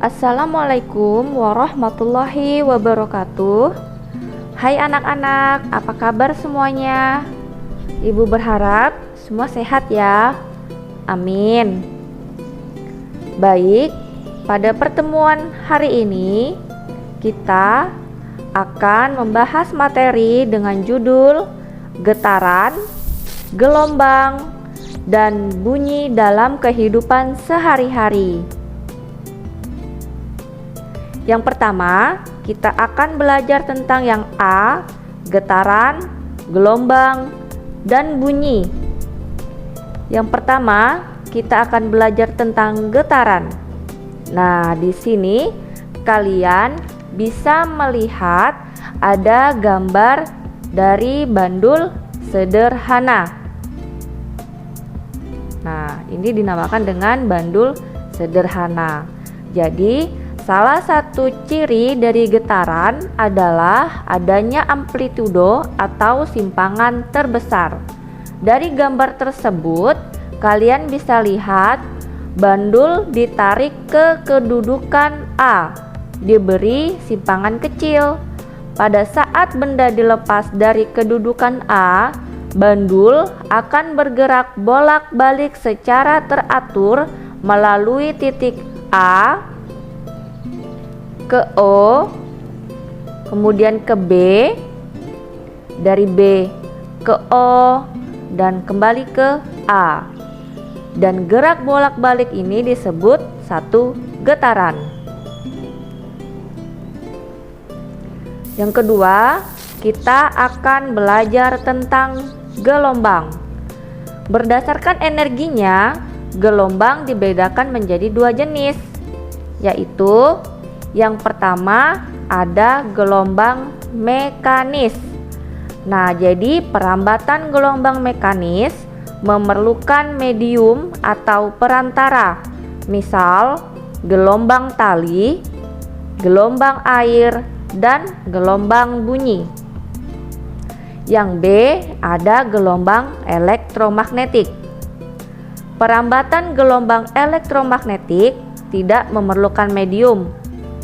Assalamualaikum warahmatullahi wabarakatuh. Hai anak-anak, apa kabar semuanya? Ibu berharap semua sehat ya. Amin. Baik, pada pertemuan hari ini kita akan membahas materi dengan judul getaran, gelombang, dan bunyi dalam kehidupan sehari-hari. Yang pertama, kita akan belajar tentang yang A, getaran, gelombang, dan bunyi. Yang pertama, kita akan belajar tentang getaran. Nah, di sini kalian bisa melihat ada gambar dari bandul sederhana. Nah, ini dinamakan dengan bandul sederhana. Jadi, salah satu ciri dari getaran adalah adanya amplitudo atau simpangan terbesar. Dari gambar tersebut, kalian bisa lihat bandul ditarik ke kedudukan A, diberi simpangan kecil. Pada saat benda dilepas dari kedudukan A, bandul akan bergerak bolak-balik secara teratur melalui titik A ke O, kemudian ke B, dari B ke O, dan kembali ke A. Dan gerak bolak-balik ini disebut satu getaran. Yang kedua, kita akan belajar tentang gelombang. Berdasarkan energinya, gelombang dibedakan menjadi dua jenis, yaitu yang pertama ada gelombang mekanis. Nah, jadi perambatan gelombang mekanis memerlukan medium atau perantara, misal gelombang tali, gelombang air, dan gelombang bunyi. Yang B ada gelombang elektromagnetik. Perambatan gelombang elektromagnetik tidak memerlukan medium,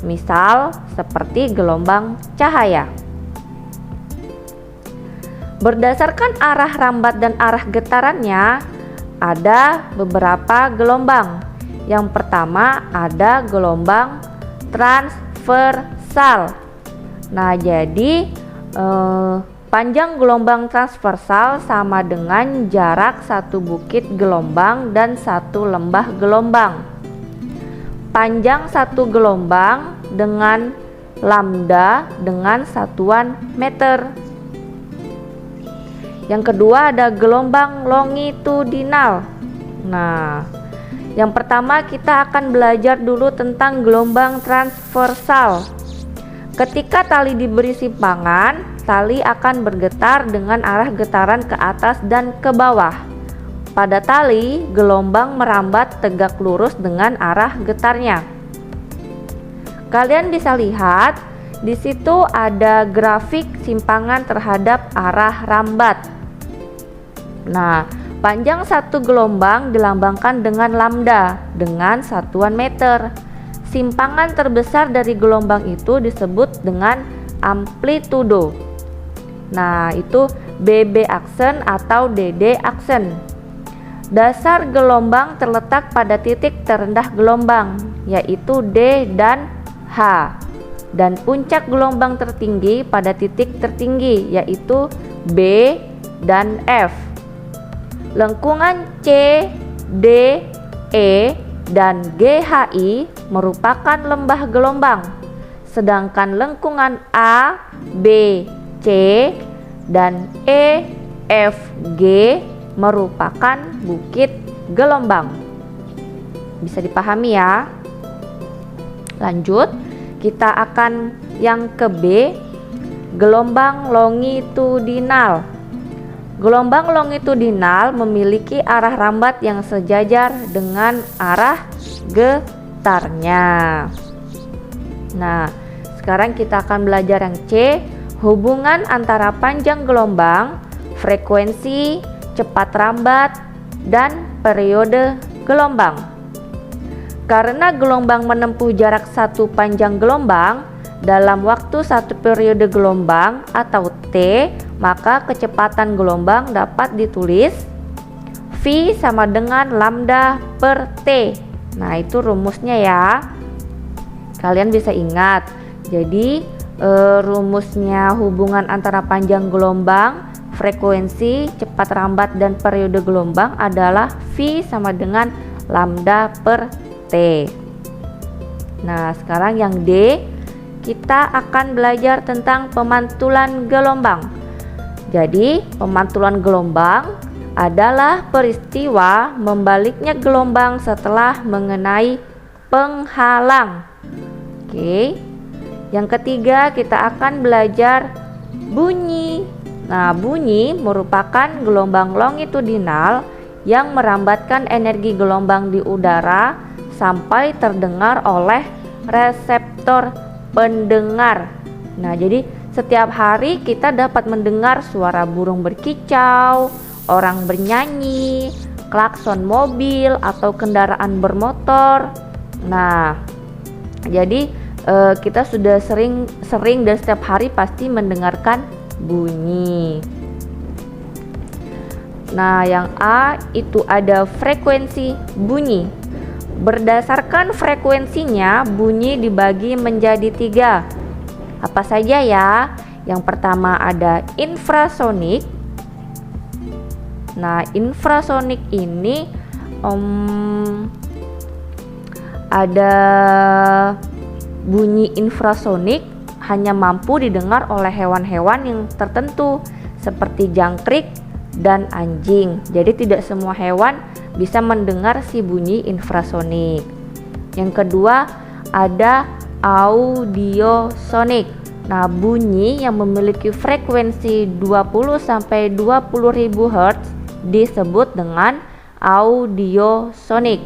misal seperti gelombang cahaya. Berdasarkan arah rambat dan arah getarannya, ada beberapa gelombang. Yang pertama ada gelombang transversal. Nah, jadi panjang gelombang transversal sama dengan jarak satu bukit gelombang dan satu lembah gelombang. Panjang satu gelombang dengan lambda dengan satuan meter. Yang kedua ada gelombang longitudinal. Nah, yang pertama kita akan belajar dulu tentang gelombang transversal. Ketika tali diberi simpangan, tali akan bergetar dengan arah getaran ke atas dan ke bawah. Pada tali, gelombang merambat tegak lurus dengan arah getarnya. Kalian bisa lihat di situ ada grafik simpangan terhadap arah rambat. Nah, panjang satu gelombang dilambangkan dengan lambda dengan satuan meter. Simpangan terbesar dari gelombang itu disebut dengan amplitudo. Nah, itu BB aksen atau DD aksen. Dasar gelombang terletak pada titik terendah gelombang, yaitu D dan H. Dan puncak gelombang tertinggi pada titik tertinggi, yaitu B dan F. Lengkungan C, D, E, dan GHI merupakan lembah gelombang. Sedangkan lengkungan A, B, C, dan E, F, G merupakan bukit gelombang. Bisa dipahami ya? Lanjut, kita akan yang ke B, gelombang longitudinal. Gelombang longitudinal memiliki arah rambat yang sejajar dengan arah getarnya. Nah, sekarang kita akan belajar yang C, hubungan antara panjang gelombang, frekuensi, cepat rambat, dan periode gelombang. Karena gelombang menempuh jarak satu panjang gelombang dalam waktu satu periode gelombang atau T, maka kecepatan gelombang dapat ditulis V sama dengan lambda per T. Nah, itu rumusnya ya. Kalian bisa ingat. Jadi rumusnya hubungan antara panjang gelombang, frekuensi, cepat rambat, dan periode gelombang adalah V sama dengan lambda per T. Nah, sekarang yang D, kita akan belajar tentang pemantulan gelombang. Jadi, pemantulan gelombang adalah peristiwa membaliknya gelombang setelah mengenai penghalang. Oke. Yang ketiga, kita akan belajar bunyi. Nah, bunyi merupakan gelombang longitudinal yang merambatkan energi gelombang di udara sampai terdengar oleh reseptor pendengar. Nah, jadi setiap hari kita dapat mendengar suara burung berkicau, orang bernyanyi, klakson mobil atau kendaraan bermotor. Nah, jadi kita sudah sering dan setiap hari pasti mendengarkan bunyi. Nah, yang A itu ada frekuensi bunyi. Berdasarkan frekuensinya, bunyi dibagi menjadi 3. Apa saja ya? Yang pertama ada infrasonik. Nah, infrasonik ini ada bunyi infrasonik hanya mampu didengar oleh hewan-hewan yang tertentu seperti jangkrik dan anjing. Jadi tidak semua hewan bisa mendengar si bunyi infrasonik. Yang kedua ada audiosonik. Nah, bunyi yang memiliki frekuensi 20 sampai 20.000 Hz disebut dengan audiosonik.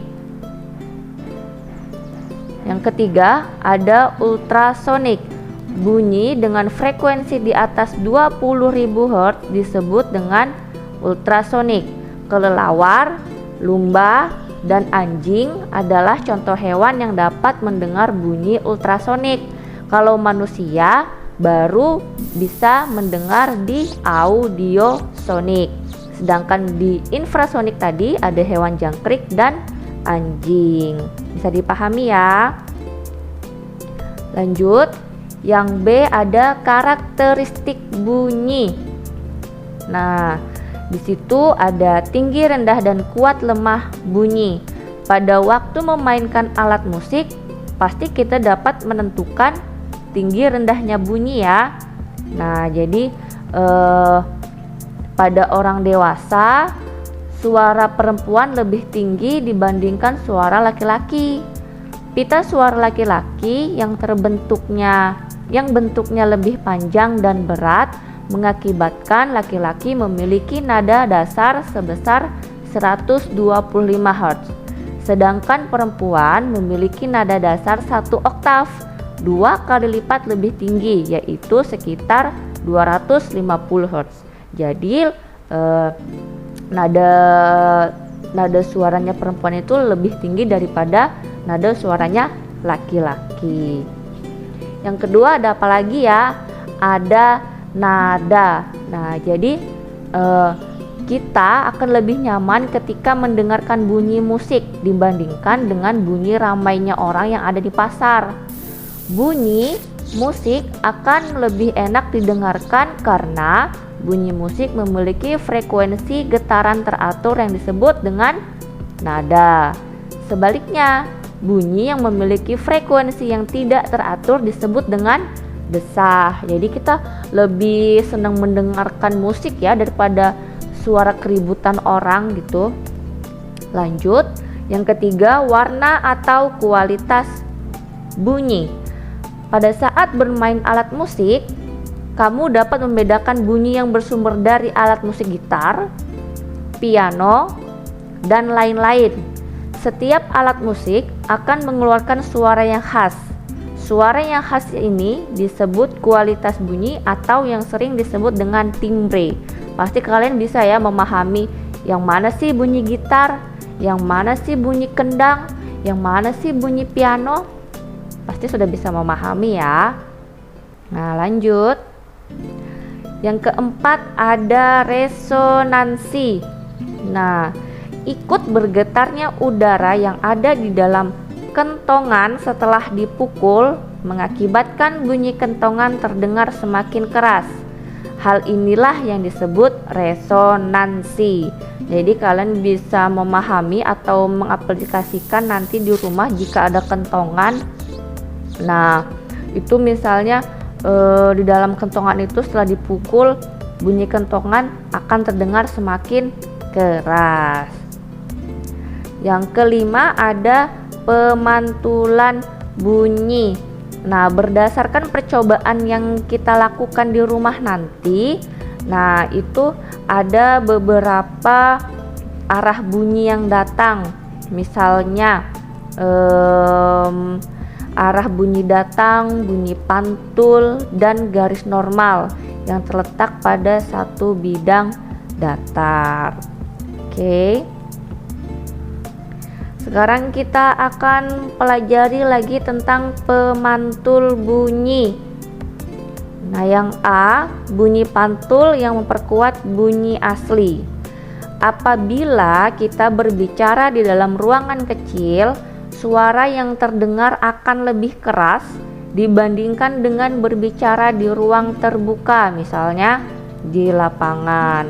Yang ketiga ada ultrasonik. Bunyi dengan frekuensi di atas 20.000 Hz disebut dengan ultrasonik. Kelelawar, lumba, dan anjing adalah contoh hewan yang dapat mendengar bunyi ultrasonik. Kalau manusia baru bisa mendengar di audiosonik. Sedangkan di infrasonik tadi ada hewan jangkrik dan anjing. Bisa dipahami ya? Lanjut, yang B ada karakteristik bunyi. Nah, di situ ada tinggi, rendah, dan kuat lemah bunyi. Pada waktu memainkan alat musik, pasti kita dapat menentukan tinggi rendahnya bunyi ya. Nah, jadi pada orang dewasa, suara perempuan lebih tinggi dibandingkan suara laki-laki. Pita suara laki-laki yang bentuknya lebih panjang dan berat mengakibatkan laki-laki memiliki nada dasar sebesar 125 Hz. Sedangkan perempuan memiliki nada dasar 1 oktav, 2 kali lipat lebih tinggi, yaitu sekitar 250 Hz. Jadi nada suaranya perempuan itu lebih tinggi daripada nada suaranya laki-laki. Yang kedua ada apa lagi ya? Ada nada. Nah, jadi kita akan lebih nyaman ketika mendengarkan bunyi musik dibandingkan dengan bunyi ramainya orang yang ada di pasar. Bunyi musik akan lebih enak didengarkan karena bunyi musik memiliki frekuensi getaran teratur yang disebut dengan nada. Sebaliknya, bunyi yang memiliki frekuensi yang tidak teratur disebut dengan desah. Jadi kita lebih senang mendengarkan musik ya daripada suara keributan orang gitu. Lanjut, yang ketiga warna atau kualitas bunyi. Pada saat bermain alat musik, kamu dapat membedakan bunyi yang bersumber dari alat musik gitar, piano, dan lain-lain. Setiap alat musik akan mengeluarkan suara yang khas. Suara yang khas ini disebut kualitas bunyi atau yang sering disebut dengan timbre. Pasti kalian bisa ya memahami yang mana sih bunyi gitar, yang mana sih bunyi kendang, Yang mana sih bunyi piano? Pasti sudah bisa memahami ya. Nah, lanjut. Yang keempat ada resonansi. Nah, ikut bergetarnya udara yang ada di dalam kentongan setelah dipukul mengakibatkan bunyi kentongan terdengar semakin keras. Hal inilah yang disebut resonansi. Jadi kalian bisa memahami atau mengaplikasikan nanti di rumah jika ada kentongan. Nah, itu misalnya di dalam kentongan itu setelah dipukul bunyi kentongan akan terdengar semakin keras. Yang kelima ada pemantulan bunyi. Nah, berdasarkan percobaan yang kita lakukan di rumah nanti, nah itu ada beberapa arah bunyi yang datang. Misalnya arah bunyi datang, bunyi pantul, dan garis normal yang terletak pada satu bidang datar. Oke. Sekarang kita akan pelajari lagi tentang pemantul bunyi. Nah, yang A, bunyi pantul yang memperkuat bunyi asli. Apabila kita berbicara di dalam ruangan kecil, suara yang terdengar akan lebih keras dibandingkan dengan berbicara di ruang terbuka, misalnya di lapangan.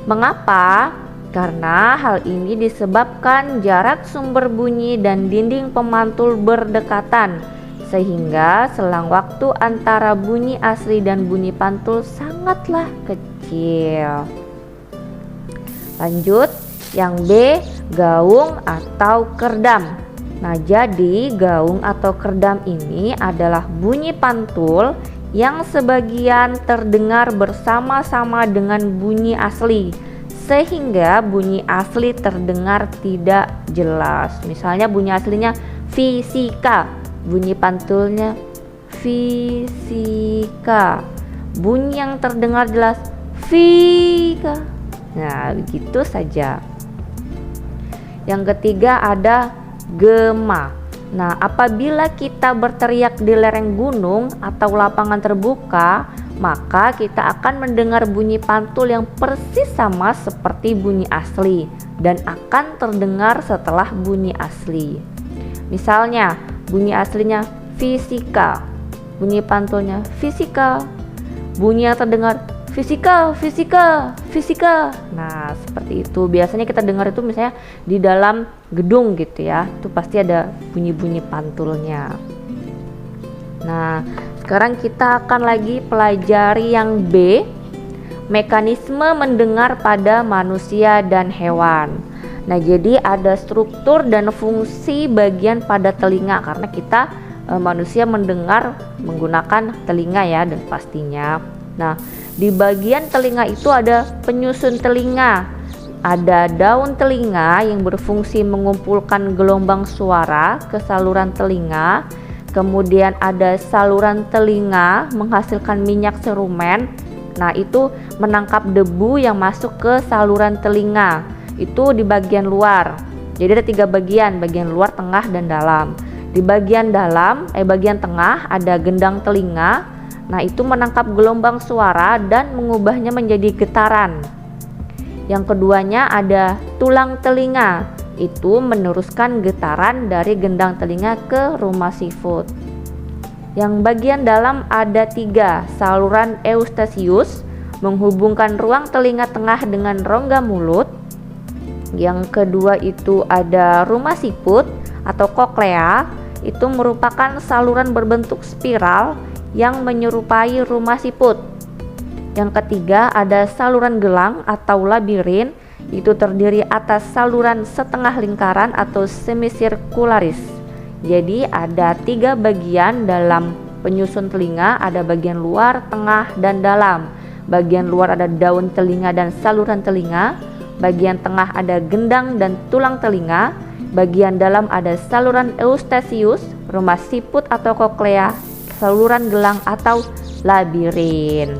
Mengapa? Karena hal ini disebabkan jarak sumber bunyi dan dinding pemantul berdekatan, sehingga selang waktu antara bunyi asli dan bunyi pantul sangatlah kecil. Lanjut, yang B, gaung atau kerdam. Nah, jadi gaung atau kerdam ini adalah bunyi pantul yang sebagian terdengar bersama-sama dengan bunyi asli, sehingga bunyi asli terdengar tidak jelas. Misalnya bunyi aslinya fisika, bunyi pantulnya fisika. Bunyi yang terdengar jelas fika. Nah, begitu saja. Yang ketiga ada gema. Nah, apabila kita berteriak di lereng gunung atau lapangan terbuka, maka kita akan mendengar bunyi pantul yang persis sama seperti bunyi asli dan akan terdengar setelah bunyi asli. Misalnya, bunyi aslinya fisika, bunyi pantulnya fisika, bunyi yang terdengar fisika, fisika, fisika. Nah, seperti itu. Biasanya kita dengar itu misalnya di dalam gedung gitu ya. Itu pasti ada bunyi-bunyi pantulnya. Nah, sekarang kita akan lagi pelajari yang B, mekanisme mendengar pada manusia dan hewan. Nah, jadi ada struktur dan fungsi bagian pada telinga karena kita manusia mendengar menggunakan telinga ya, dan pastinya. Nah, di bagian telinga itu ada penyusun telinga, ada daun telinga yang berfungsi mengumpulkan gelombang suara ke saluran telinga. Kemudian ada saluran telinga menghasilkan minyak serumen. Nah, itu menangkap debu yang masuk ke saluran telinga. Itu di bagian luar. Jadi ada 3 bagian, bagian luar, tengah, dan dalam. Di bagian bagian tengah ada gendang telinga. Nah, itu menangkap gelombang suara dan mengubahnya menjadi getaran. Yang keduanya ada tulang telinga. Itu meneruskan getaran dari gendang telinga ke rumah sifut. Yang bagian dalam ada 3, saluran eustachius menghubungkan ruang telinga tengah dengan rongga mulut. Yang kedua itu ada rumah siput atau koklea, itu merupakan saluran berbentuk spiral yang menyerupai rumah siput. Yang ketiga ada saluran gelang atau labirin, itu terdiri atas saluran setengah lingkaran atau semisirkularis. Jadi ada 3 bagian dalam penyusun telinga, ada bagian luar, tengah, dan dalam. Bagian luar ada daun telinga dan saluran telinga, bagian tengah ada gendang dan tulang telinga, bagian dalam ada saluran eustachius, rumah siput atau koklea, saluran gelang atau labirin.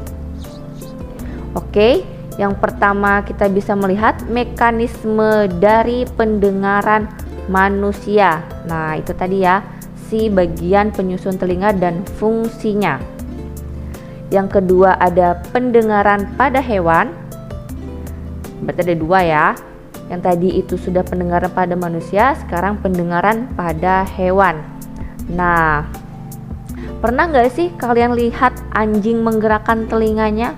Oke, yang pertama kita bisa melihat mekanisme dari pendengaran manusia. Nah, itu tadi ya, si bagian penyusun telinga dan fungsinya. Yang kedua ada pendengaran pada hewan. Berarti ada dua ya. Yang tadi itu sudah pendengaran pada manusia, sekarang pendengaran pada hewan. Nah, pernah nggak sih kalian lihat anjing menggerakkan telinganya?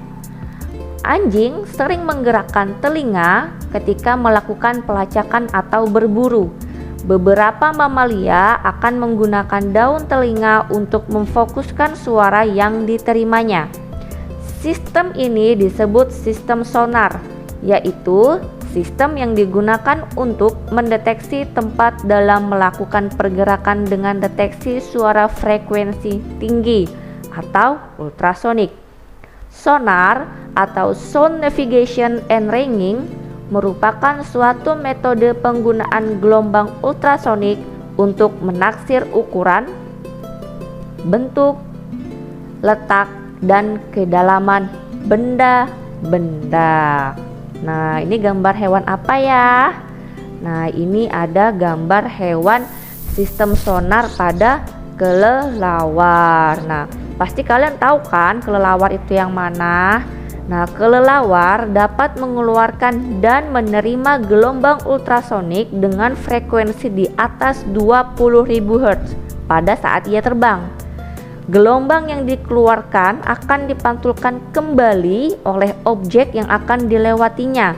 Anjing sering menggerakkan telinga ketika melakukan pelacakan atau berburu. Beberapa mamalia akan menggunakan daun telinga untuk memfokuskan suara yang diterimanya. Sistem ini disebut sistem sonar, yaitu sistem yang digunakan untuk mendeteksi tempat dalam melakukan pergerakan dengan deteksi suara frekuensi tinggi atau ultrasonik. Sonar atau sound navigation and ringing merupakan suatu metode penggunaan gelombang ultrasonik untuk menaksir ukuran, bentuk, letak, dan kedalaman benda-benda. Nah, ini gambar hewan apa ya? Nah, ini ada gambar hewan sistem sonar pada kelelawar. Nah, pasti kalian tahu kan kelelawar itu yang mana? Nah, kelelawar dapat mengeluarkan dan menerima gelombang ultrasonik dengan frekuensi di atas 20.000 Hz pada saat ia terbang. Gelombang yang dikeluarkan akan dipantulkan kembali oleh objek yang akan dilewatinya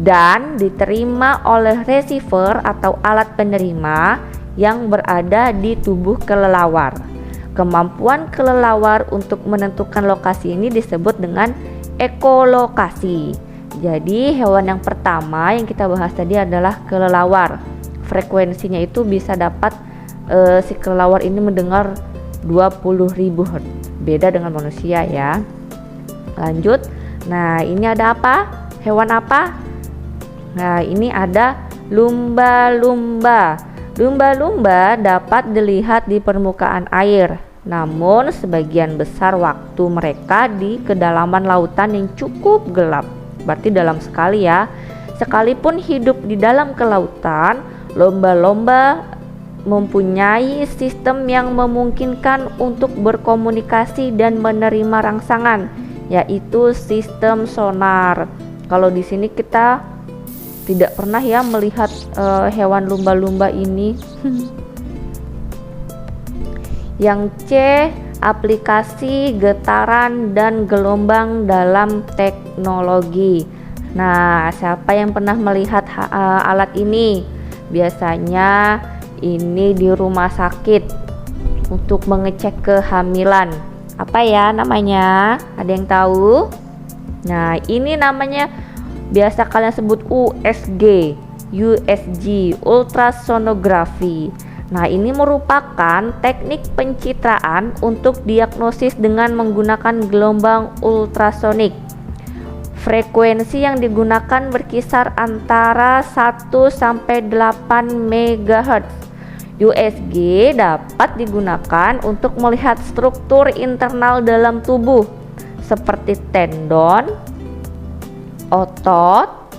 dan diterima oleh receiver atau alat penerima yang berada di tubuh kelelawar. Kemampuan kelelawar untuk menentukan lokasi ini disebut dengan ekolokasi. Jadi hewan yang pertama yang kita bahas tadi adalah kelelawar. Frekuensinya itu bisa dapat si kelelawar ini mendengar 20.000 Hz. Beda dengan manusia ya. Lanjut. Nah, ini ada apa? Hewan apa? Nah, ini ada lumba-lumba. Lumba-lumba dapat dilihat di permukaan air. Namun sebagian besar waktu mereka di kedalaman lautan yang cukup gelap. Berarti dalam sekali ya. Sekalipun hidup di dalam kelautan, lumba-lumba mempunyai sistem yang memungkinkan untuk berkomunikasi dan menerima rangsangan, yaitu sistem sonar. Kalau di sini kita tidak pernah ya melihat hewan lumba-lumba ini. Yang C, aplikasi getaran dan gelombang dalam teknologi. Nah, siapa yang pernah melihat alat ini? Biasanya ini di rumah sakit untuk mengecek kehamilan. Apa ya namanya? Ada yang tahu? Nah, ini namanya biasa kalian sebut USG, ultrasonografi. Nah, ini merupakan teknik pencitraan untuk diagnosis dengan menggunakan gelombang ultrasonik. Frekuensi yang digunakan berkisar antara 1 sampai 8 MHz. USG dapat digunakan untuk melihat struktur internal dalam tubuh seperti tendon, otot,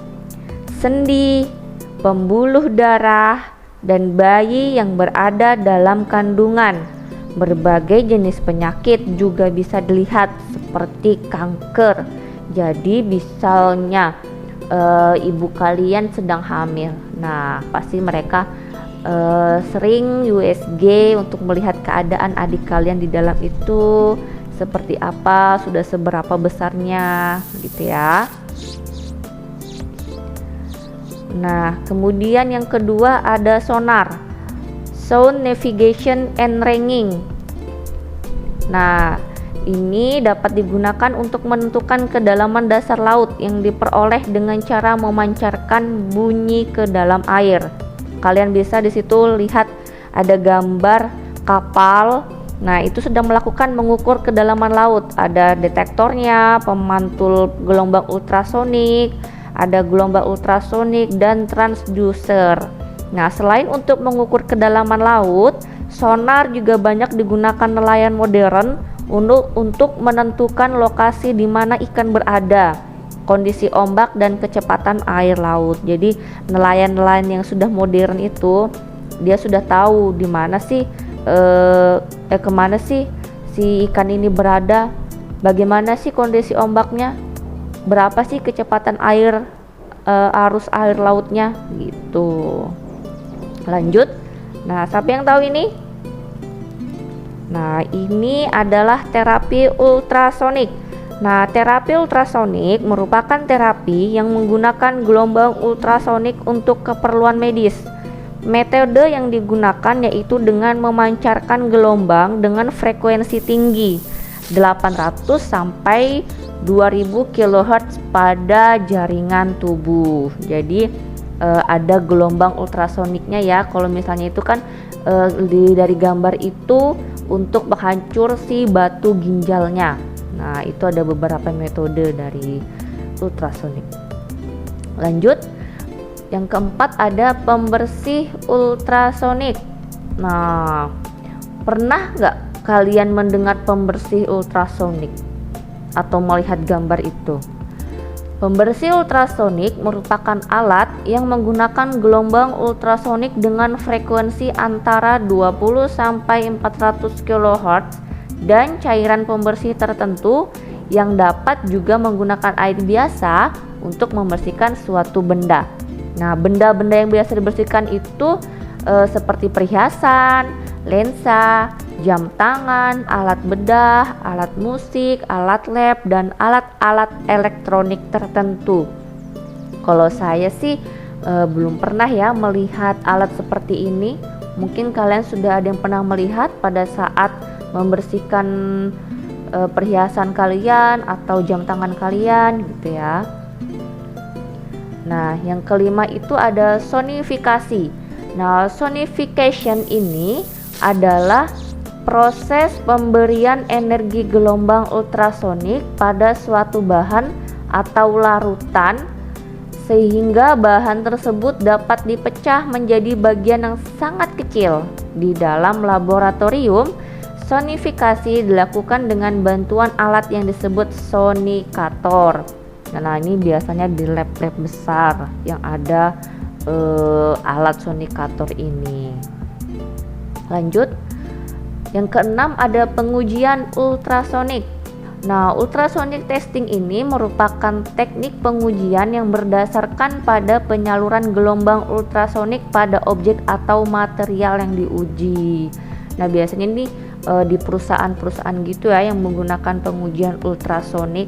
sendi, pembuluh darah, dan bayi yang berada dalam kandungan. Berbagai jenis penyakit juga bisa dilihat seperti kanker. Jadi misalnya ibu kalian sedang hamil, nah pasti mereka sering USG untuk melihat keadaan adik kalian di dalam itu seperti apa, sudah seberapa besarnya gitu ya. Nah, kemudian yang kedua ada sonar, sound navigation and ringing. Nah, ini dapat digunakan untuk menentukan kedalaman dasar laut yang diperoleh dengan cara memancarkan bunyi ke dalam air. Kalian bisa di situ lihat ada gambar kapal. Nah, itu sedang mengukur kedalaman laut. Ada detektornya, pemantul gelombang ultrasonik, ada gelombang ultrasonik dan transducer. Nah, selain untuk mengukur kedalaman laut, sonar juga banyak digunakan nelayan modern untuk menentukan lokasi di mana ikan berada. kondisi ombak dan kecepatan air laut. Jadi nelayan-nelayan yang sudah modern itu dia sudah tahu di mana sih kemana sih si ikan ini berada, bagaimana sih kondisi ombaknya, berapa sih kecepatan air arus air lautnya gitu. Lanjut. Nah, siapa yang tahu ini? Nah, ini adalah terapi ultrasonik. Nah, terapi ultrasonik merupakan terapi yang menggunakan gelombang ultrasonik untuk keperluan medis. Metode yang digunakan yaitu dengan memancarkan gelombang dengan frekuensi tinggi 800 sampai 2000 kHz pada jaringan tubuh. Jadi ada gelombang ultrasoniknya ya. Kalau misalnya itu kan dari gambar itu untuk menghancur si batu ginjalnya. Nah, itu ada beberapa metode dari ultrasonik. Lanjut. Yang keempat ada pembersih ultrasonik. Nah, pernah nggak kalian mendengar pembersih ultrasonik atau melihat gambar itu? Pembersih ultrasonik merupakan alat yang menggunakan gelombang ultrasonik dengan frekuensi antara 20 sampai 400 kHz dan cairan pembersih tertentu yang dapat juga menggunakan air biasa untuk membersihkan suatu benda. Nah, benda-benda yang biasa dibersihkan itu seperti perhiasan, lensa, jam tangan, alat bedah, alat musik, alat lab, dan alat-alat elektronik tertentu. Kalau saya sih belum pernah ya melihat alat seperti ini. Mungkin kalian sudah ada yang pernah melihat pada saat membersihkan perhiasan kalian atau jam tangan kalian gitu ya. Nah, yang kelima itu ada sonifikasi. Nah, sonification ini adalah proses pemberian energi gelombang ultrasonik pada suatu bahan atau larutan sehingga bahan tersebut dapat dipecah menjadi bagian yang sangat kecil. Di dalam laboratorium, sonifikasi dilakukan dengan bantuan alat yang disebut sonikator. Nah, ini biasanya di lab-lab besar yang ada alat sonikator ini. Lanjut. Yang keenam ada pengujian ultrasonik. Nah, ultrasonic testing ini merupakan teknik pengujian yang berdasarkan pada penyaluran gelombang ultrasonik pada objek atau material yang diuji. Nah, biasanya ini di perusahaan-perusahaan gitu ya yang menggunakan pengujian ultrasonik.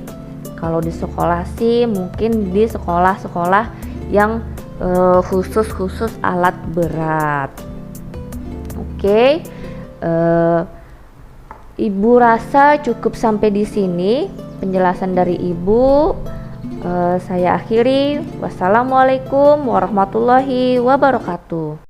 Kalau di sekolah sih mungkin di sekolah-sekolah yang khusus alat berat. Oke. Ibu rasa cukup sampai di sini penjelasan dari Ibu. Saya akhiri. Wassalamualaikum warahmatullahi wabarakatuh.